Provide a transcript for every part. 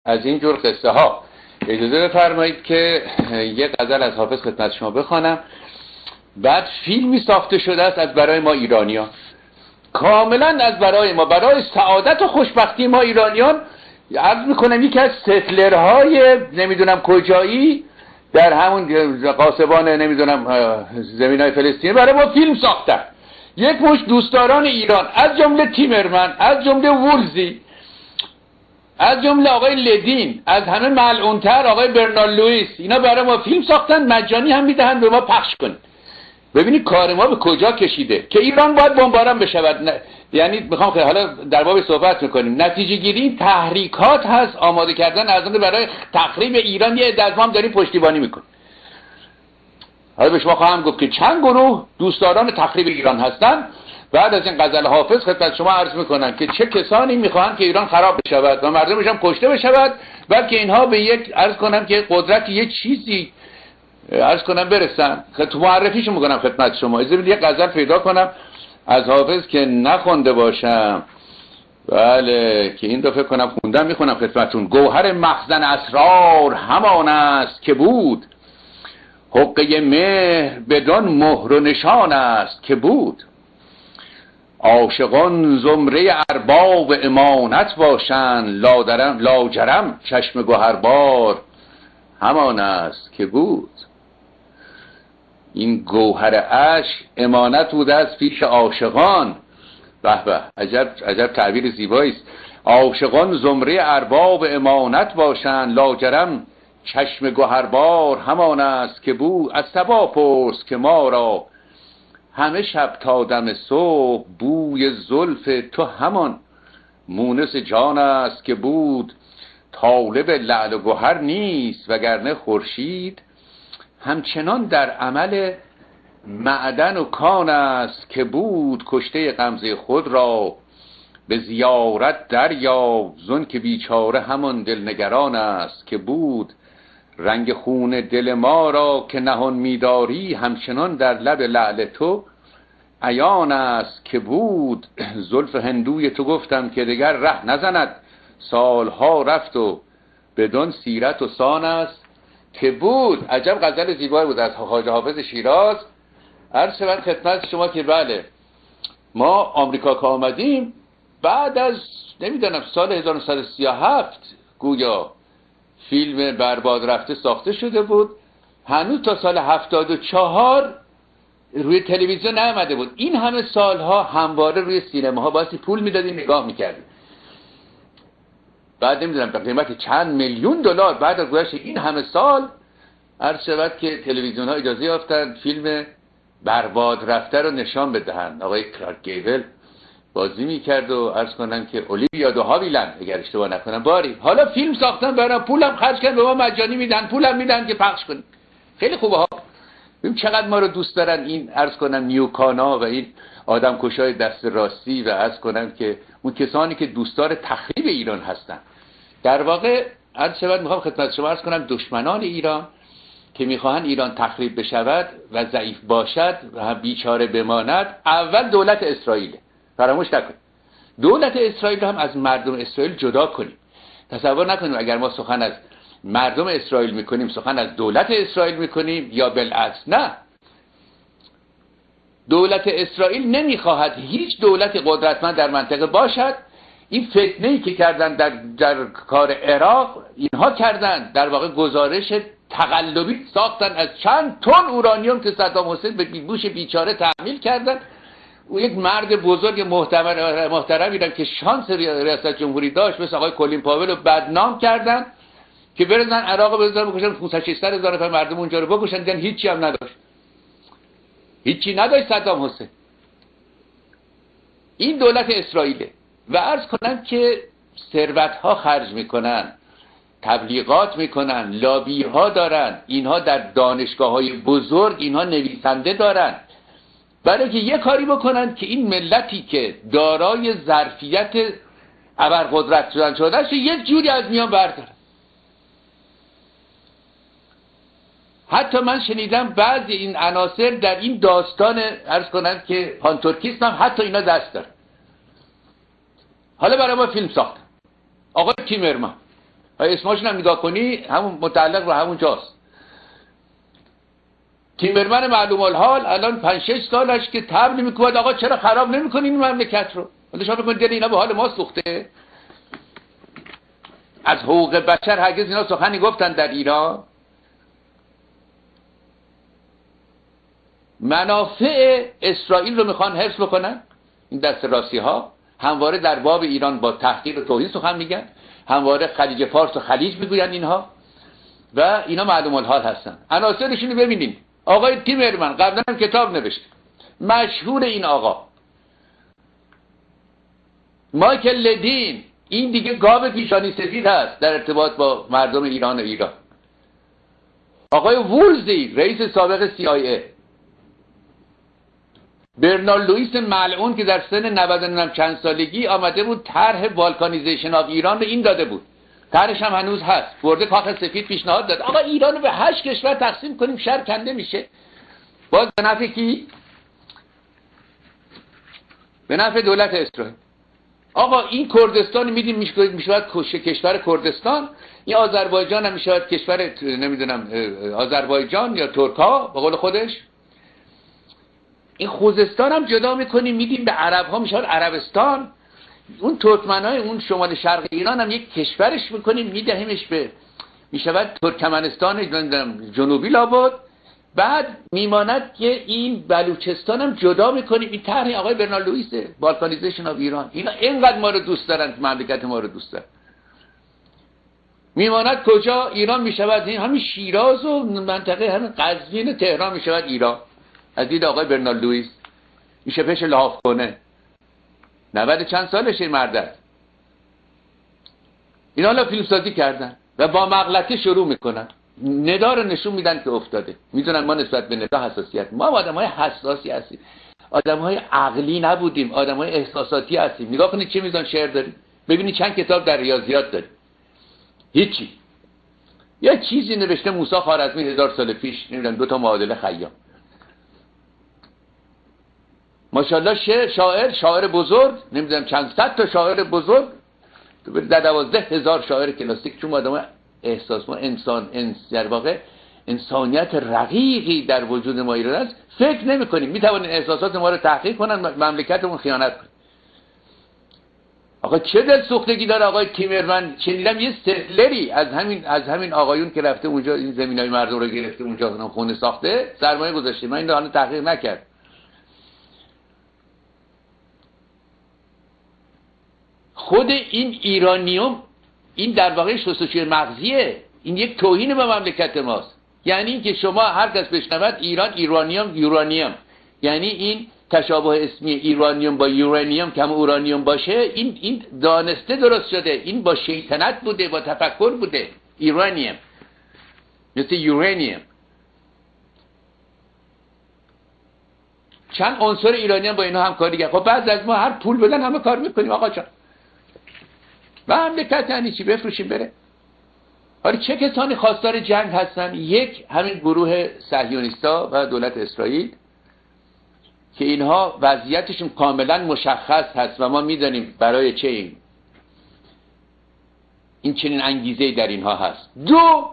از این جور قصه ها. اجازه بفرمایید که یک غزل از حافظ خدمت شما بخوانم. بعد فیلمی ساخته شده است از برای ما ایرانیان، کاملا از برای ما، برای سعادت و خوشبختی ما ایرانیان. عرض میکنم یکی از ستلرهای نمیدونم کجایی در همون قاسبان نمیدونم زمینای فلسطین برای ما فیلم ساختن. یک مشت دوستداران ایران از جمله تیمرمن، از جمله وولزی، از جمله آقای لدین، از همه ملعونتر آقای برنارد لوئیس، اینا برای ما فیلم ساختن، مجانی هم میدهن به ما پخش کنیم. ببینید کار ما به کجا کشیده که ایران باید بمباران بشود. یعنی میخوام که حالا در باب صحبت میکنیم، نتیجه گیری این تحریکات هست، آماده کردن از اون برای تخریب ایران. یه عده از ما هم داریم پشتیبانی میکنیم. حالا به شما خواهم گفت که چند گروه دوستداران تخریب ایران هستن. بعد از این غزل حافظ خدمت شما عرض میکنم که چه کسانی میخواهند که ایران خراب بشود و مردمش هم کشته بشود، بلکه اینها به یک عرض کنم که قدرت یک چیزی عرض کنم برسن. تو معرفیشو میکنم خدمت شما. اجازه بدید یک غزل پیدا کنم از حافظ که نخونده باشم. بله که این دفعه کنم خوندم، میخونم خدمتتون. گوهر مخزن اسرار همان است که بود، حقه مهر بدان مهر و نشان است که بود. عاشقان زمره ارباب امانت باشند، لاجرم چشم گوهربار همان است که بود. این گوهر اشک امانت بوده از پیش عاشقان. به به، عجب تعبیر زیبایی است. عاشقان زمره ارباب امانت باشند، لاجرم چشم گوهربار همان است که بود. از صبا پرس که ما را همه شب تا دم صبح، بوی زلف تو همان مونس جان است که بود. طالب لعل و گوهر نیست وگرنه خورشید، همچنان در عمل معدن و کان است که بود. کشته غمزه خود را به زیارت دریاب، زن که بیچاره همان دلنگران است که بود. رنگ خون دل ما را که نهان می‌داری، همچنان در لب لعل تو عیان است که بود. زلف هندوی تو گفتم که دگر ره نزند، سالها رفت و بدون سیرت و سان است که بود. عجب غزل زیبایی بود از خواجه حافظ شیراز. عرض شود خدمت شما که بله ما آمریکا که آمدیم بعد از نمیدونم سال 1937 گویا فیلم برباد رفته ساخته شده بود، هنوز تا سال 74 روی تلویزیون نیامده بود. این همه سالها همواره روی سینماها باسی پول میدادیم نگاه میکردیم. بعد نمیدونم به قیمت چند میلیون دلار بعد از گذشت این همه سال عرض شود که تلویزیون ها اجازه یافتن فیلم برباد رفته رو نشان بدهند. آقای کلارک گیبل بازی میکرد و عرض کنن که اولیویا دو هاویلند اگر اشتباه نکنم باری. حالا فیلم ساختن برام، پولم خرج کردن، به ما مجانی میدن، پولم میدن که پخش کنیم. خیلی خوبه ها. ببین چقدر ما رو دوست دارن این عرض کنن نیوکانا و این آدم کشای دست راستی و عرض کنن که اون کسانی که دوستدار تخریب ایران هستن. در واقع عرض شود میخوام خدمت شما عرض کنم دشمنان ایران که میخواهند ایران تخریب بشود و ضعیف باشد و بیچاره بماند، اول دولت اسرائیل. فراموش نکنید دولت اسرائیل هم از مردم اسرائیل جدا کنیم. تصور نکنیم اگر ما سخن از مردم اسرائیل میکنیم سخن از دولت اسرائیل میکنیم یا بالعکس. نه، دولت اسرائیل نمیخواهد هیچ دولت قدرتمند در منطقه باشد. این فتنه‌ای که کردن در کار عراق اینها کردن، در واقع گزارش تقلبی ساختن از چند تن اورانیوم که صدام حسین به بوش بیچاره تحمیل کردن. او یک مرد بزرگ محترمی را که شانس ریاست جمهوری داشت مثل آقای کلین پاول رو بدنام کردن که برزن عراق بزنن بکشن 500-600 هزار نفر مردم اونجا رو بکشن. دیدن هیچی هم نداشت، هیچی نداشت صدام حسین. این دولت اسرائیله و عرض کنم که ثروت ها خرج میکنن، تبلیغات میکنن، لابی ها دارن، اینها در دانشگاه های بزرگ اینها نویسنده دارن برای که یه کاری بکنن که این ملتی که دارای ظرفیت ابرقدرت شدن یک جوری از میان بردارن. حتی من شنیدم بعضی این عناصر در این داستان عرض کنن که پانتورکیسم هم حتی اینا دست دارن. حالا برای ما فیلم ساختن. آقای تیمرمن اسمشون هم نگاه کنی همون متعلق به همون جاست. تیمرمن معلوم الحال الان 5-6 سالش که تبلیغ میکنه آقا چرا خراب نمیکنین این مملکت رو؟ ولی شما بکنید دل اینا به حال ما سوخته. از حقوق بشر هرگز اینا سخنی گفتن در ایران؟ منافع اسرائیل رو میخوان حفظ بکنن این دست راستی ها، همواره در باب ایران با تحقیر و توهین سخن میگن، همواره خلیج فارس و خلیج میگوین اینها، و اینا معلوم الحال هستن. عناصرشون رو ببینیم. آقای تیمرمن قبلا هم کتاب نوشته، مشهور این آقا. مایکل لدین، این دیگه گاو پیشانی سفید هست در ارتباط با مردم ایران و ایران. آقای وولزی رئیس سابق CIA، برنارد لوئیس ملعون که در سن 99 چند سالگی آمده بود طرح بالکانیزیشن آف ایران رو این داده بود، طرحش هم هنوز هست، برده کاخ سفید پیشنهاد داد آقا ایران رو به 8 کشور تقسیم کنیم شر کنده میشه. باز به نفع کی؟ به نفع دولت اسرائیل. آقا این کردستان میدیم میشود کشور کردستان، این آذربایجان هم میشود کشور نمیدونم آذربایجان یا ترکا به قول خودش. این خوزستان هم جدا میکنیم میدیم به عرب ها میشود عربستان. اون ترکمنای اون شمال شرق ایران هم یک کشورش میکنیم میدهیمش به میشود ترکمنستان جنوبی لابد. بعد میماند که این بلوچستان هم جدا میکنیم. این طرح آقای برنارد لوئیس بالکانیزیشن آف ایران. اینا اینقدر ما رو دوست دارن، مملکت ما رو دوست دارن. میماند کجا؟ ایران میشود این همین شیراز و منطقه همین قزوین و تهران میشود ایران از دید آقای برنارد لوئیس. میشه پیش لحاف کنه 90 چند سالشه این مرد. اینا حالا فیلمسازی کردن و با مغلطه شروع میکنن، ندا رو نشون میدن که افتاده. میدونن ما نسبت به ندا حساسیت، ما آدمای حساسی هستیم، آدمای عقلی نبودیم، آدمای احساساتی هستیم. نگاه کنید چه میزان شعر داریم، ببینید چند کتاب در ریاضیات داریم. هیچی. یه چیزی نوشته موسی خوارزمی 1000 سال پیش، نمیدونم 2 تا معادله خیام. ماشاءالله شاعر بزرگ، نمیدونم چند صد تا شاعر بزرگ، در 12000 شاعر کلاسیک. چون آدم احساس ما در واقع انسانیت رقیقی در وجود ما ایران است، فکر نمی کنیم میتوانیم احساسات ما رو تحقیق کنن، مملکتمون خیانت کنن. آقا چه دل سوختگی داره آقای تیمرمن. شنیدم یه سفلری از همین آقایون که رفته اونجا این زمینای مردم رو گرفته اونجا خونه ساخته سرمایه گذاشته. من این رو تحقیق نکرد. خود این ایرانیوم این در واقع شستشوی مغزیه، این یک توهین به مملکت ماست. یعنی اینکه شما هر کس بشنود ایران یورانیوم، یعنی این تشابه اسمی ایرانیوم با یورانیوم که هم اورانیوم باشه، این دانسته درست شده، این با شیطنت بوده، با تفکر بوده. ایرانیوم مثل یورانیوم. چند عنصر ایرانیوم با اینا همکاری کرد. خب بعد از ما هر پول بدن همه کار میکنیم آقا جان. و مملکت یعنی چی؟ بفروشیم بره. حالا چه کسانی خواستار جنگ هستن؟ یک همین گروه صهیونیستا و دولت اسرائیل که اینها وضعیتشون کاملا مشخص هست و ما میدانیم برای چه این چنین انگیزه‌ای در اینها هست. 2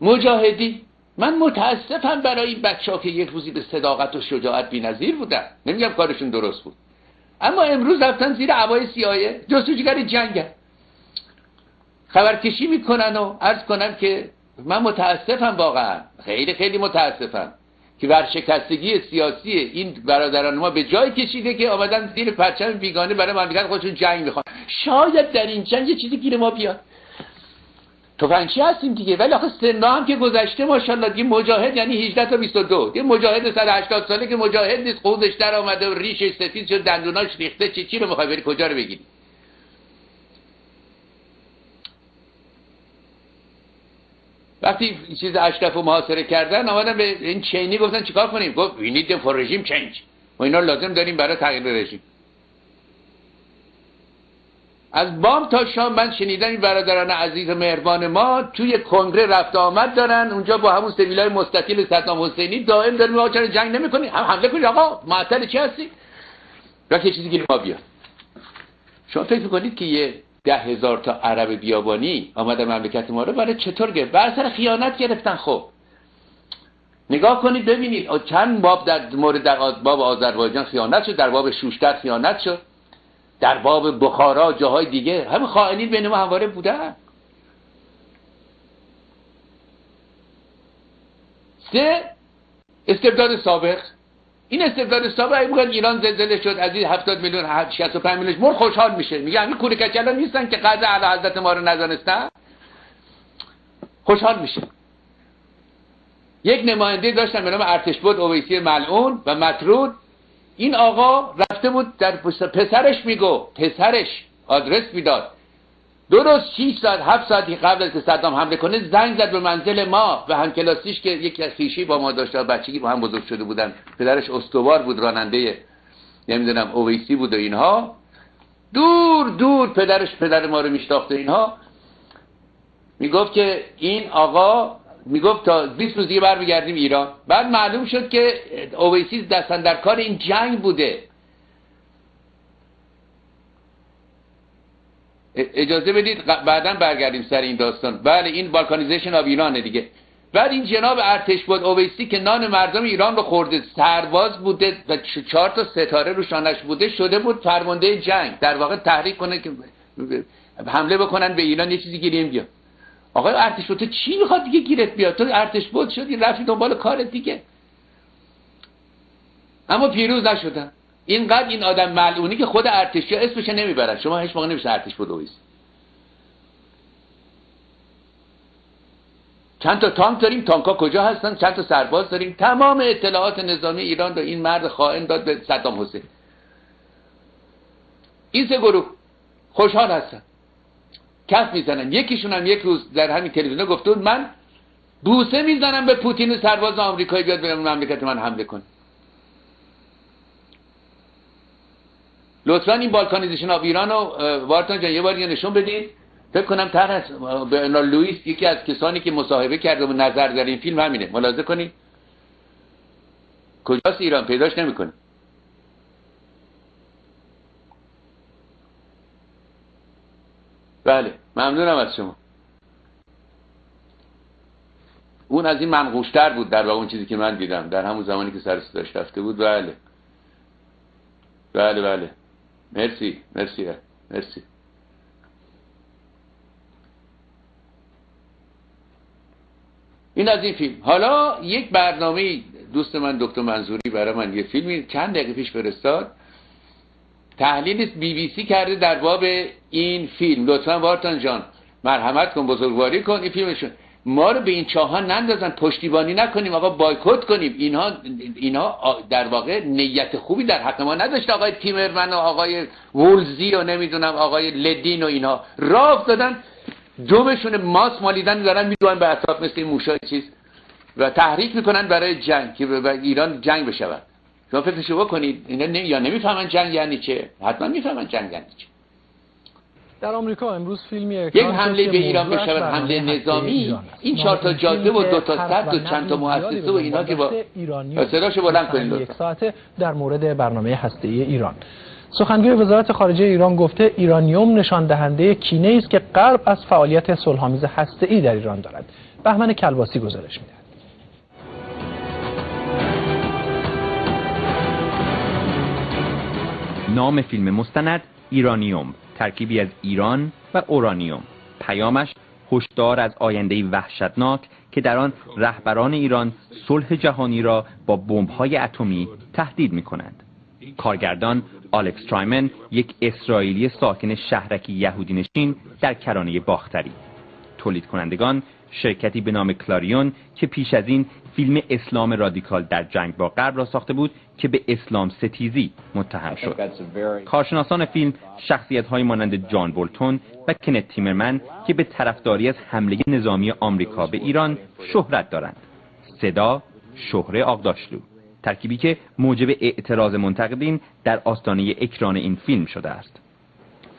مجاهدی. من متاسفم برای این بچه‌ها که یک روزی به صداقت و شجاعت بی‌نظیر بودن. نمیگم کارشون درست بود، اما امروز رفتن زیر عبای CIA جستجوگر جنگن، خبرکشی میکنن و عرض کنم که من متاسفم، واقعا خیلی خیلی متاسفم که ورشکستگی سیاسی این برادران ما به جای کشیده که آمدن زیر پرچم بیگانه برای مملکت خودشون جنگ میخوان. شاید در این جنگ یه چیزی گیر ما بیاد. تفنگچی هستیم دیگه، ولی آخه سنا هم که گذشته ماشاءالله دیگه. مجاهد یعنی 18 تا 22. دیگه مجاهد 180 ساله که مجاهد نیست، قوزش در آمده و ریشش سفید شد، دندوناش ریخته. چی رو میخوای بری کجا رو بگیری؟ وقتی چیز اشرف رو محاصره کردن آمدن به این چینی گفتن چیکار کنیم؟ گفت we need them for regime change. ما اینا لازم داریم برای تغییر رژیم. از بام تا شام من شنیدم این برادران عزیز مهربان ما توی کنگره رفت آمد دارن اونجا با همون سبیلای مستطیل صدام حسینی دائم داریم آقا چرا جنگ نمی‌کنی؟ هم حمله کنید آقا، معطل چی هستی؟ یا که چیزی گیر ما بیاد. شما فکر می‌کنید که یه 10,000 تا عرب بیابانی آمدن مملکت ما رو برای چطور گرفت؟ بر اثر خیانت گرفتن. خب نگاه کنید ببینید چند باب در مورد باب آذربایجان خیانت شد، در باب شوشتر خیانت شد، در باب بخارا جاهای دیگه همه خائنین بین ما همواره بودن. 3 استبداد سابق. این استبداد سابق اگه بگن ایران زلزله شد از این 70 میلیون 65 میلیون مرد خوشحال میشه، میگه همین کوره کچلا نیستن که قدر اعلی حضرت ما رو ندانستن، خوشحال میشه. یک نماینده داشتن به نام ارتشبد اویسی ملعون و مطرود. این آقا رفته بود در پسرش میگو، پسرش آدرس میداد، درست 6 ساعت 7 ساعتی قبل از که صدام حمله کنه زنگ زد به منزل ما و همکلاسیش که یک خویشی با ما داشته، بچگی با هم بزرگ شده بودن، پدرش استوار بود، راننده نمیدونم اویسی بود و اینها، دور دور پدر ما رو میشناخت. اینها میگفت که این آقا میگفت تا 20 روز دیگه برمیگردیم ایران. بعد معلوم شد که اویسی دستن در کار این جنگ بوده. اجازه بدید بعداً برگردیم سر این داستان. بله این بالکانیزیشن آف ایرانه دیگه. بعد این جناب ارتشبد اویسی که نان مردم ایران رو خورده، سرباز بوده و 4 تا ستاره رو شانش بوده، شده بود فرمانده جنگ، در واقع تحریک کنه که حمله بکنن به ایران، یه چیزی گیریم بیاد. آقای ارتشبد تو چی میخواد دیگه گیرت بیاد؟ تو ارتشبد شدی رفتی دنبال کارت دیگه. اما پیروز نشدن. اینقدر این آدم ملعونی که خود ارتشی اسمش نمیبرن. شما هیچ موقع نمیشه ارتشبد اویسی. چند تا تانک داریم، تانک‌ها کجا هستن؟ چند تا سرباز داریم؟ تمام اطلاعات نظامی ایران رو این مرد خائن داد به صدام حسین. این 3 گروه خوشحال هستن، کف میزنن. یکیشون هم یک روز در همین تلویزیون گفته بود من بوسه میزنم به پوتین سرباز آمریکایی بیاد به مملکت من حمله کنه. لطفا این بالکانیزیشن آف ایران رو وارتان جان یه بار دیگه نشون بدین. فکر کنم طرح برنارد لوئیس یکی از کسانی که مصاحبه کرده و نظر در این فیلم همینه. ملاحظه کنید کجاست ایران، پیداش نمیکنه. بله ممنونم از شما. اون از این منقوشتر بود در واقع اون چیزی که من دیدم در همون زمانی که سر صداش رفته بود. بله بله بله مرسی مرسی مرسی. این از این فیلم. حالا یک برنامه دوست من دکتر منظوری برای من یه فیلمی چند دقیقه پیش فرستاد، تحلیل BBC کرده در باب این فیلم. لطفا وارتان جان مرحمت کن، بزرگواری کن، این فیلمشون ما رو به این چاهان نندازن، پشتیبانی نکنیم، آقا بایکوت کنیم. اینها در واقع نیت خوبی در حق ما نداشت. آقای تیمرمن و آقای وولزی و نمیدونم آقای لدین و اینها راه افتادن، دومشون ماس مالیدن دارن میدونن به اطراف مثل این موشای چیز و تحریک میکنن برای جنگ که به ایران جنگ بشود. شما فکرشو بکنید اینا یا نمیفهمن جنگ یعنی چه؟ حتما میفهمن جنگ یعنی چه. در آمریکا امروز فیلمی یک حمله به ایران بشود، حمله نظامی، این 4 تا جاده و 2 تا سد و چند تا مؤسسه و اینا که با صداشو بلند کنید. یک ساعته در مورد برنامه هسته‌ای ایران. سخنگوی وزارت خارجه ایران گفته ایرانیوم نشان دهنده کینه‌ای است که غرب از فعالیت صلح‌آمیز هسته‌ای در ایران دارد. بهمن کلباسی گزارش می‌دهد. نام فیلم مستند ایرانیوم، ترکیبی از ایران و اورانیوم. پیامش هشدار از آینده‌ای وحشتناک که در آن رهبران ایران صلح جهانی را با بمب‌های اتمی تهدید می‌کنند. کارگردان آلکس ترایمن، یک اسرائیلی ساکن شهرکی یهودی نشین در کرانه باختری. تولید کنندگان شرکتی به نام کلاریون که پیش از این فیلم اسلام رادیکال در جنگ با غرب را ساخته بود که به اسلام ستیزی متهم شد. کارشناسان فیلم شخصیت‌های مانند جان بولتون و کنت تیمرمن که به طرفداری از حمله نظامی آمریکا به ایران شهرت دارند. صدا شهره آقداشلو، ترکیبی که موجب اعتراض منتقدین در آستانه اکران این فیلم شده است.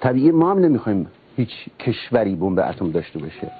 طبیعی ما هم نمیخوایم هیچ کشوری بمب اتم داشته باشه.